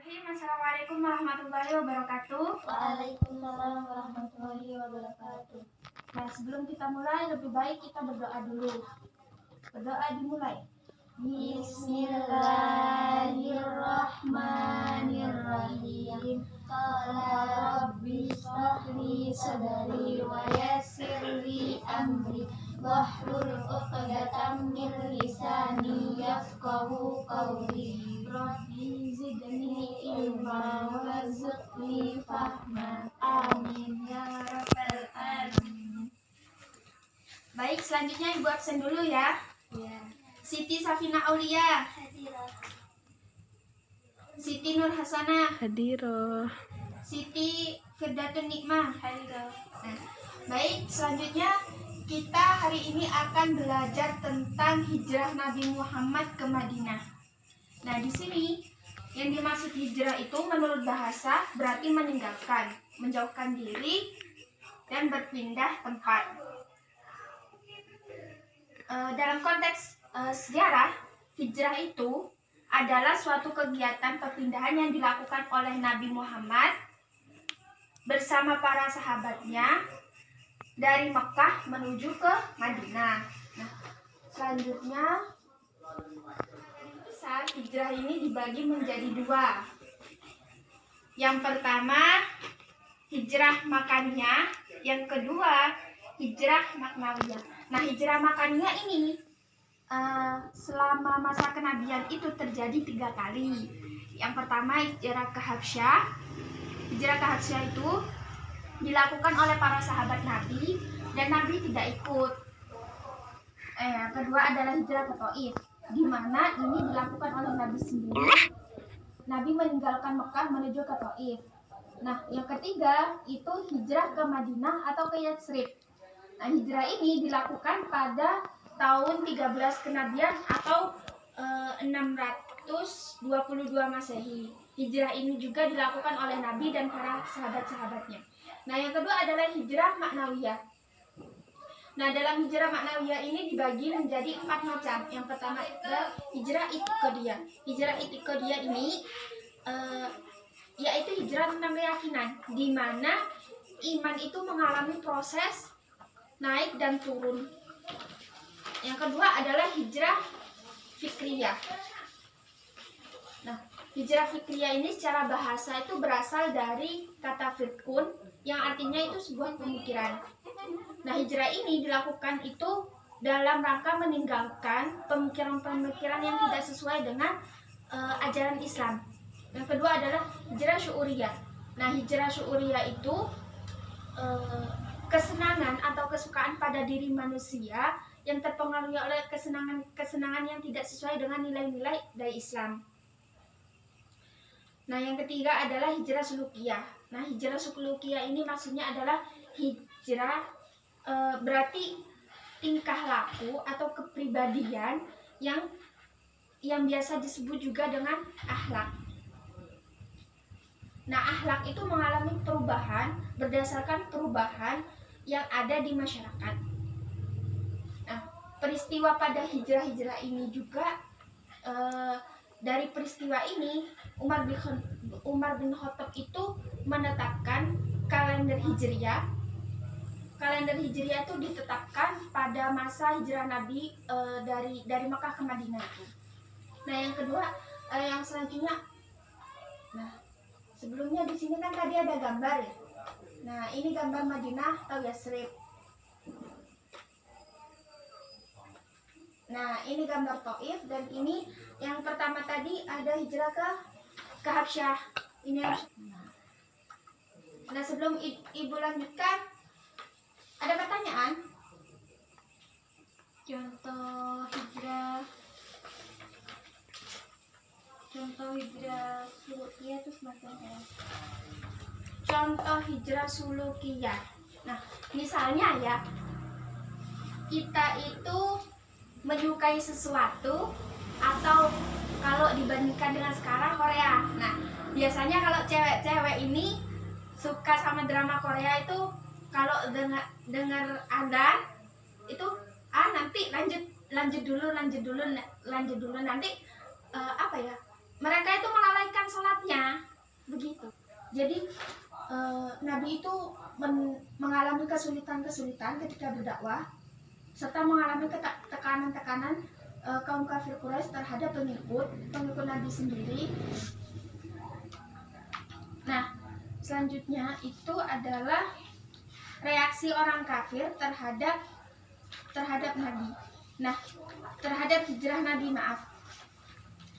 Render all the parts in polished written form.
Bismillahirrahmanirrahim. Assalamualaikum warahmatullahi wabarakatuh. Waalaikumsalam warahmatullahi wabarakatuh. Nah, sebelum kita mulai, lebih baik kita berdoa dulu. Berdoa dimulai. Bismillahirrahmanirrahim. Qala rabbi shrahli sadri wa yassirli amri wahlul 'uqdatam min lisani yafqahu qawli. Rabbi zidni ilma warzuqni fahma. Amin ya rabbal alamin. Baik, selanjutnya Ibu absen dulu ya. Ya. Siti Safina Aulia, Hadirah. Siti Nur Hasanah, Hadirah. Siti Firdatun Nikmah. Hadirah. Nah, baik, selanjutnya kita hari ini akan belajar tentang hijrah Nabi Muhammad ke Madinah. Nah, di sini yang dimaksud hijrah itu menurut bahasa berarti meninggalkan, menjauhkan diri, dan berpindah tempat. Dalam konteks sejarah, hijrah itu adalah suatu kegiatan perpindahan yang dilakukan oleh Nabi Muhammad bersama para sahabatnya dari Mekah menuju ke Madinah. Nah, selanjutnya saat hijrah ini dibagi menjadi dua. Yang pertama, hijrah makaniyah, yang kedua, hijrah maknawiyah. Nah, hijrah makaniyah ini selama masa kenabian itu terjadi 3 kali. Yang pertama, hijrah ke Habsyah. Hijrah ke Habsyah itu dilakukan oleh para sahabat Nabi dan Nabi tidak ikut. Yang kedua adalah hijrah ke Thaif, di mana ini dilakukan oleh Nabi sendiri. Nabi meninggalkan Mekah menuju ke Thaif. Nah, yang ketiga itu hijrah ke Madinah atau ke Yatsrib. Nah, hijrah ini dilakukan pada tahun 13 kenabian atau 622 Masehi. Hijrah ini juga dilakukan oleh Nabi dan para sahabat-sahabatnya. Nah, yang kedua adalah hijrah maknawiyah. Nah, dalam hijrah maknawiyah ini dibagi menjadi 4 macam. Yang pertama adalah hijrah i'tiqadiyah. Hijrah i'tiqadiyah ini yaitu hijrah tentang keyakinan, di mana iman itu mengalami proses naik dan turun. Yang kedua adalah hijrah fikriyah. Nah, hijrah fikriyah ini secara bahasa itu berasal dari kata fikrun yang artinya itu sebuah pemikiran. Nah, hijrah ini dilakukan itu dalam rangka meninggalkan pemikiran-pemikiran yang tidak sesuai dengan ajaran Islam. Yang kedua adalah hijrah syu'uriyah. Nah, hijrah syu'uriyah itu kesenangan atau kesukaan pada diri manusia yang terpengaruhi oleh kesenangan yang tidak sesuai dengan nilai-nilai dari Islam. Nah, yang ketiga adalah hijrah sulukiyah. Nah, hijrah sulukiyah ini maksudnya adalah hijrah berarti tingkah laku atau kepribadian yang biasa disebut juga dengan akhlak. Nah, akhlak itu mengalami perubahan berdasarkan perubahan yang ada di masyarakat. Nah, peristiwa pada hijrah-hijrah ini juga dari peristiwa ini Umar bin Khattab itu menetapkan kalender hijriah. Kalender hijriah itu ditetapkan pada masa hijrah Nabi dari Mekah ke Madinah itu. Nah, yang kedua, yang selanjutnya, nah sebelumnya di sini kan tadi ada gambar ya. Nah, ini gambar Madinah atau Yatsrib. Nah, ini gambar Thaif, dan ini yang pertama tadi ada hijrah ke Habsyah. Ini Nah, sebelum Ibu lanjutkan, ada pertanyaan? Contoh hijrah sulukiyah itu semacam apa? Contoh hijrah sulukiyah. Nah, misalnya ya, kita itu menyukai sesuatu, atau kalau dibandingkan dengan sekarang Korea. Nah, biasanya kalau cewek-cewek ini suka sama drama Korea itu kalau dengar adzan itu nanti lanjut dulu nanti apa ya, mereka itu melalaikan sholatnya, begitu. Jadi Nabi itu mengalami kesulitan-kesulitan ketika berdakwah, serta mengalami tekanan-tekanan kaum kafir Quraisy terhadap pengikut Nabi sendiri. Nah, selanjutnya itu adalah reaksi orang kafir terhadap Nabi. Nah, terhadap hijrah Nabi, maaf.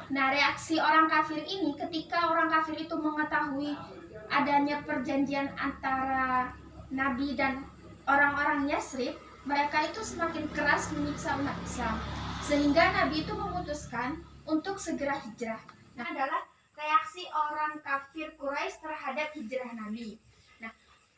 Nah, reaksi orang kafir ini ketika orang kafir itu mengetahui adanya perjanjian antara Nabi dan orang-orang Yasrib, mereka itu semakin keras menyiksa umat Islam, sehingga Nabi itu memutuskan untuk segera hijrah. Nah, adalah reaksi orang kafir Quraisy terhadap hijrah Nabi. Nah,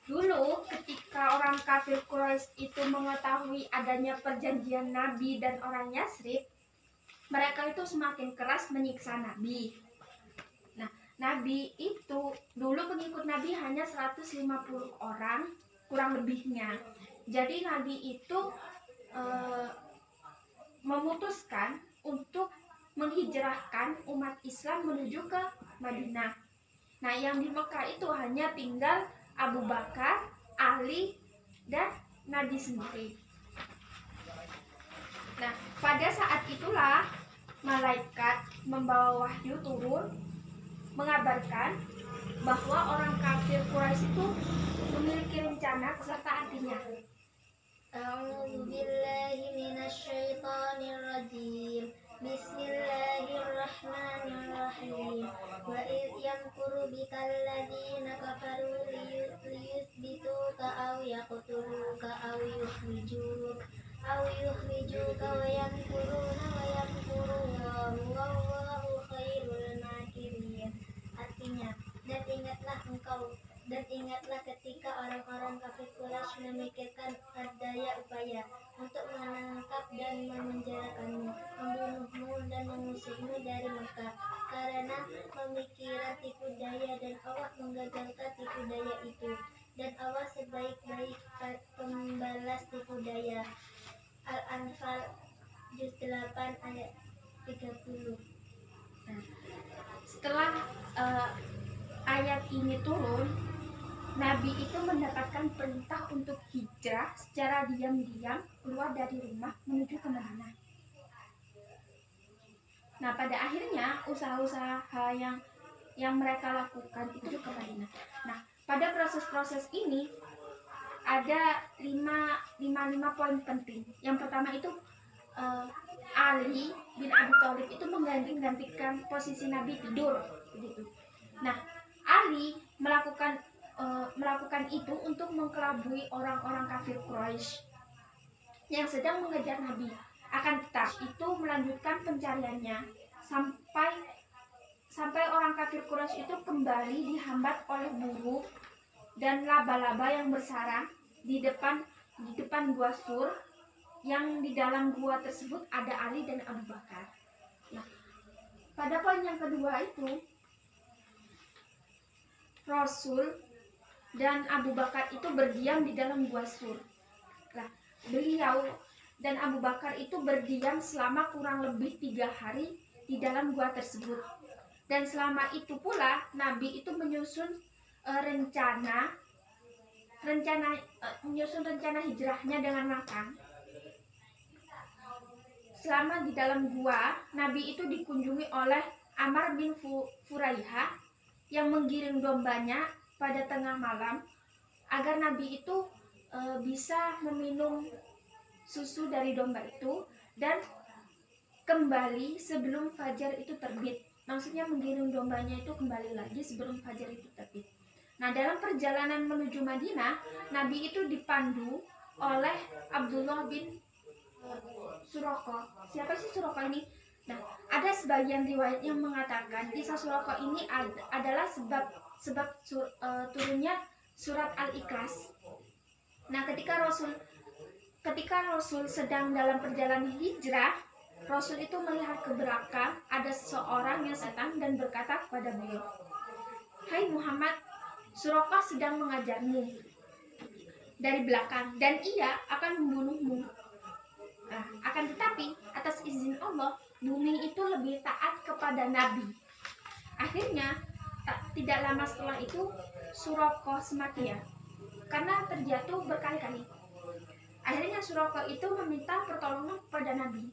dulu ketika orang kafir Quraisy itu mengetahui adanya perjanjian Nabi dan orang Yasrib, mereka itu semakin keras menyiksa Nabi. Nah, Nabi itu dulu pengikut Nabi hanya 150 orang kurang lebihnya. Jadi Nabi itu memutuskan untuk menghijrahkan umat Islam menuju ke Madinah. Nah, yang di Mekah itu hanya tinggal Abu Bakar, Ali, dan Nabi sendiri. Nah, pada saat itulah malaikat membawa wahyu turun mengabarkan bahwa orang kafir Quraisy itu memiliki rencana beserta artinya. A'udzu billahi minasyaitonir rajim. Bismillahirrahmanirrahim. Wa idh yamkuru bikal ladzina kafaru liyuthbituka aw yaqtuluka aw yukhrijuka wa yamkuruna wa yamkurullahu wallahu khairul makirin. Artinya, dan ingatlah ketika orang-orang kafir Quraisy memikirkan daya upaya untuk menangkap dan memenjarakanmu, membunuhmu dan mengusirmu dari Mekah, karena pemikiran tipu daya, dan Allah menggagalkan tipu daya itu, dan Allah sebaik-baik pembalas tipu daya. Al-Anfal juz 8 ayat 30. Nah, setelah ayat ini turun, Nabi itu mendapatkan perintah untuk hijrah secara diam-diam keluar dari rumah menuju ke Madinah. Nah, pada akhirnya usaha-usaha yang mereka lakukan itu ke Madinah. Nah, pada proses-proses ini ada lima poin penting. Yang pertama itu Ali bin Abi Thalib itu menggantikan posisi Nabi tidur, begitu. Nah, Ali melakukan itu untuk mengelabui orang-orang kafir Quraisy yang sedang mengejar Nabi. Akan tetapi itu melanjutkan pencariannya sampai orang kafir Quraisy itu kembali dihambat oleh burung dan laba-laba yang bersarang di depan gua Sur, yang di dalam gua tersebut ada Ali dan Abu Bakar. Nah, pada poin yang kedua itu Rasul dan Abu Bakar itu berdiam di dalam gua Sur. Nah, beliau dan Abu Bakar itu berdiam selama kurang lebih 3 hari di dalam gua tersebut. Dan selama itu pula Nabi itu menyusun rencana hijrahnya dengan matang. Selama di dalam gua, Nabi itu dikunjungi oleh Amr bin Furaihah yang menggiring dombanya pada tengah malam agar Nabi itu bisa meminum susu dari domba itu dan kembali sebelum fajar itu terbit. Maksudnya menggiring dombanya itu kembali lagi sebelum fajar itu terbit. Nah, dalam perjalanan menuju Madinah, Nabi itu dipandu oleh Abdullah bin Suraqah. Siapa sih Suraqah ini? Nah, ada sebagian riwayat yang mengatakan kisah Suraqah ini adalah sebab turunnya surat Al-Ikhlas. Nah, ketika Rasul sedang dalam perjalanan hijrah, Rasul itu melihat ke belakang ada seseorang yang datang dan berkata kepada beliau, "Hai Muhammad, Suraqah sedang mengajarmu dari belakang dan ia akan membunuhmu. Akan tetapi atas izin Allah, bumi itu lebih taat kepada Nabi Akhirnya tidak lama setelah itu Suraqah semati ya, karena terjatuh berkali-kali. Akhirnya Suraqah itu meminta pertolongan kepada Nabi.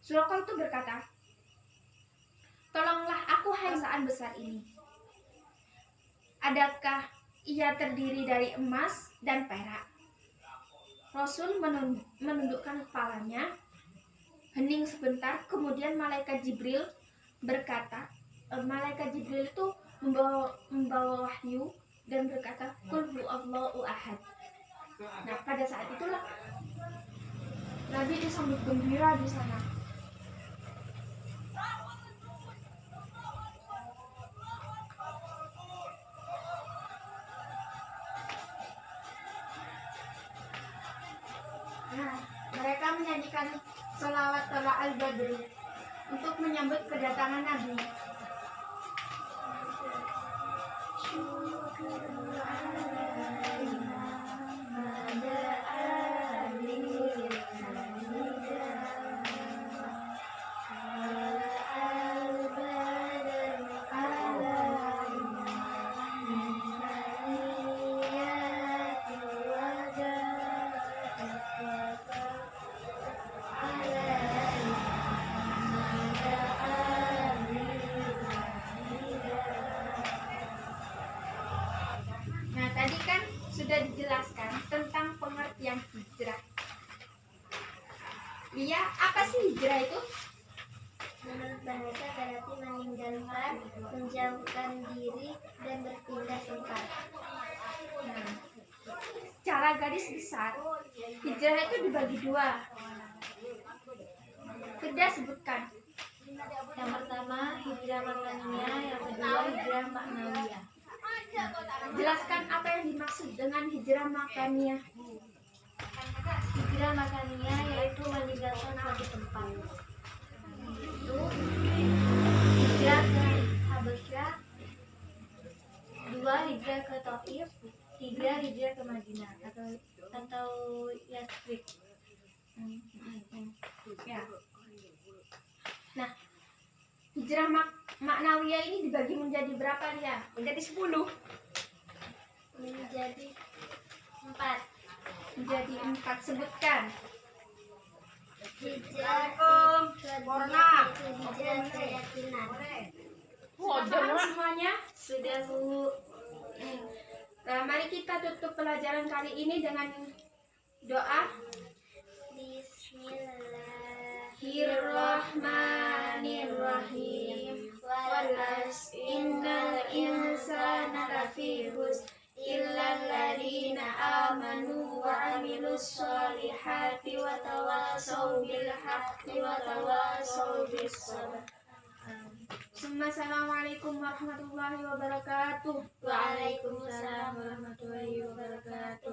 Suraqah itu berkata, "Tolonglah aku hai saan besar ini. Adakah ia terdiri dari emas dan perak?" Rasul menundukkan kepalanya, hening sebentar, kemudian malaikat Jibril berkata, malaikat Jibril itu membawa wahyu dan berkata, "Qul huwallahu ahad." Nah, pada saat itulah Nabi disambut gembira di sana. Nah, mereka menyanyikan sholawat Thala al-Badri untuk menyambut kedatangan Nabi. Nah, tadi kan sudah dijelaskan tentang pengertian hijrah. Iya, apa sih hijrah itu? Menurut bahasa berarti meninggalkan, menjauhkan diri, dan berpindah tempat. Nah, secara garis besar, hijrah itu dibagi dua. Firda sebutkan. Yang pertama hijrah makaniyah, yang kedua hijrah maknawiyah. Jelaskan apa yang dimaksud dengan hijrah makaniyah. Hijrah makaniyah yaitu meninggalkan suatu tempat. Itu hijrah ke Habasyah, dua hijrah ke Taif, tiga hijrah ke Madinah atau Yathrib. Ya. Nah, hijrah maknawiyah ini dibagi menjadi berapa ya? Menjadi 10. Menjadi 4. Menjadi 4. Sebutkan. Hijrah itu hijrah keyakinan. Paham semuanya? Sudah Bu. Nah, mari kita tutup pelajaran kali ini dengan doa. Bismillahirrahmanirrahim. Walas innal insana lafi khusr illal ladzina amanu wa amilus solihati wa tawasaw bil haqqi wa tawasaw bis sabr. Assalamualaikum warahmatullahi wabarakatuh. Waalaikumsalam warahmatullahi wabarakatuh.